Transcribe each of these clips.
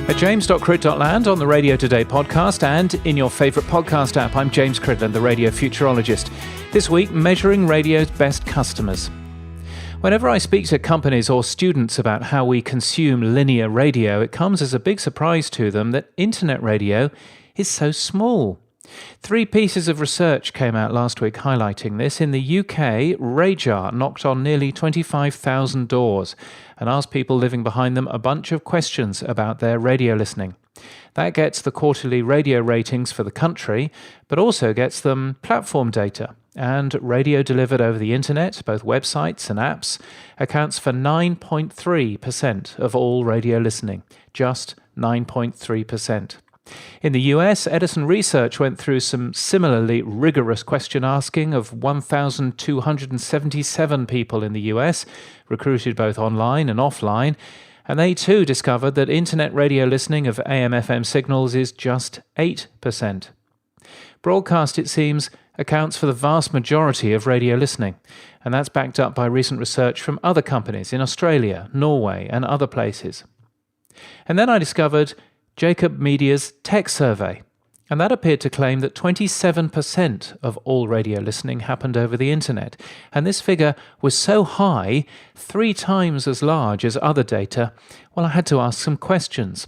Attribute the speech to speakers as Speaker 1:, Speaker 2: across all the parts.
Speaker 1: At james.crit.land on the Radio Today podcast and in your favourite podcast app, I'm James Cridland, the radio futurologist. This week, measuring radio's best customers. Whenever I speak to companies or students about how we consume linear radio, it comes as a big surprise to them that internet radio is so small. 3 pieces of research came out last week highlighting this. In the UK, RAJAR knocked on nearly 25,000 doors and asked people living behind them a bunch of questions about their radio listening. That gets the quarterly radio ratings for the country, but also gets them platform data. And radio delivered over the internet, both websites and apps, accounts for 9.3% of all radio listening. Just 9.3%. In the US, Edison Research went through some similarly rigorous question asking of 1,277 people in the US, recruited both online and offline, and they too discovered that internet radio listening of AM/FM signals is just 8%. Broadcast, it seems, accounts for the vast majority of radio listening, and that's backed up by recent research from other companies in Australia, Norway, and other places. And then I discovered Jacob Media's tech survey, and that appeared to claim that 27% of all radio listening happened over the internet, and this figure was so high, 3 times as large as other data, well, I had to ask some questions.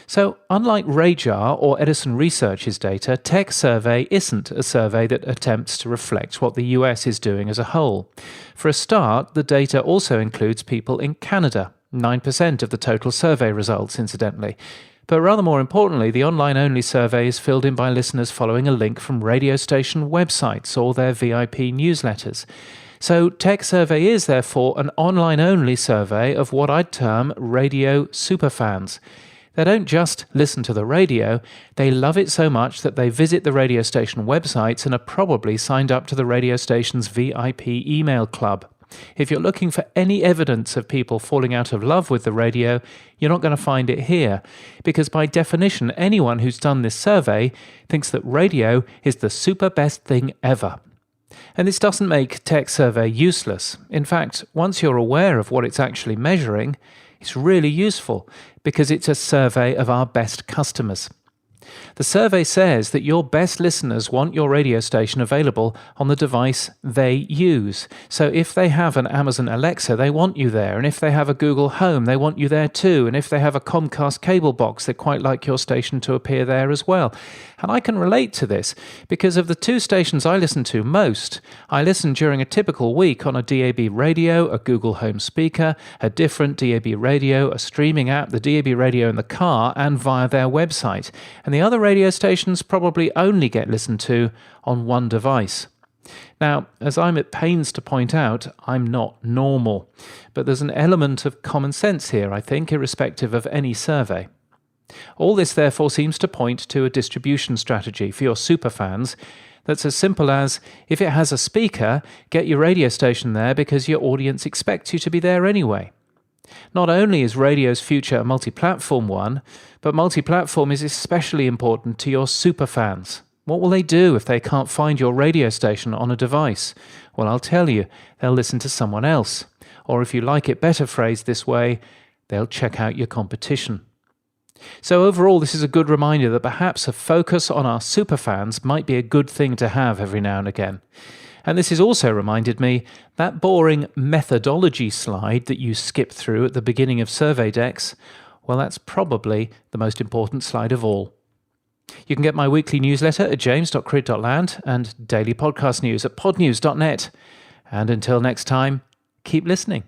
Speaker 1: So, unlike RAJAR or Edison Research's data, Tech Survey isn't a survey that attempts to reflect what the US is doing as a whole. For a start, the data also includes people in Canada, 9% of the total survey results, incidentally. But rather more importantly, the online-only survey is filled in by listeners following a link from radio station websites or their VIP newsletters. So Tech Survey is, therefore, an online-only survey of what I'd term radio superfans. They don't just listen to the radio, they love it so much that they visit the radio station websites and are probably signed up to the radio station's VIP email club. If you're looking for any evidence of people falling out of love with the radio, you're not going to find it here, because by definition, anyone who's done this survey thinks that radio is the super best thing ever. And this doesn't make Tech Survey useless. In fact, once you're aware of what it's actually measuring, it's really useful, because it's a survey of our best customers. The survey says that your best listeners want your radio station available on the device they use. So if they have an Amazon Alexa, they want you there. And if they have a Google Home, they want you there too. And if they have a Comcast cable box, they'd quite like your station to appear there as well. And I can relate to this because of the 2 stations I listen to most. I listen during a typical week on a DAB radio, a Google Home speaker, a different DAB radio, a streaming app, the DAB radio in the car, and via their website. And the other radio stations probably only get listened to on one device. Now, as I'm at pains to point out, I'm not normal, but there's an element of common sense here, I think, irrespective of any survey. All this, therefore, seems to point to a distribution strategy for your superfans that's as simple as, if it has a speaker, get your radio station there because your audience expects you to be there anyway. Not only is radio's future a multi-platform one, but multi-platform is especially important to your superfans. What will they do if they can't find your radio station on a device? Well, I'll tell you, they'll listen to someone else. Or if you like it better phrased this way, they'll check out your competition. So overall, this is a good reminder that perhaps a focus on our superfans might be a good thing to have every now and again. And this has also reminded me that boring methodology slide that you skip through at the beginning of survey decks, well, that's probably the most important slide of all. You can get my weekly newsletter at james.crit.land and daily podcast news at podnews.net. And until next time, keep listening.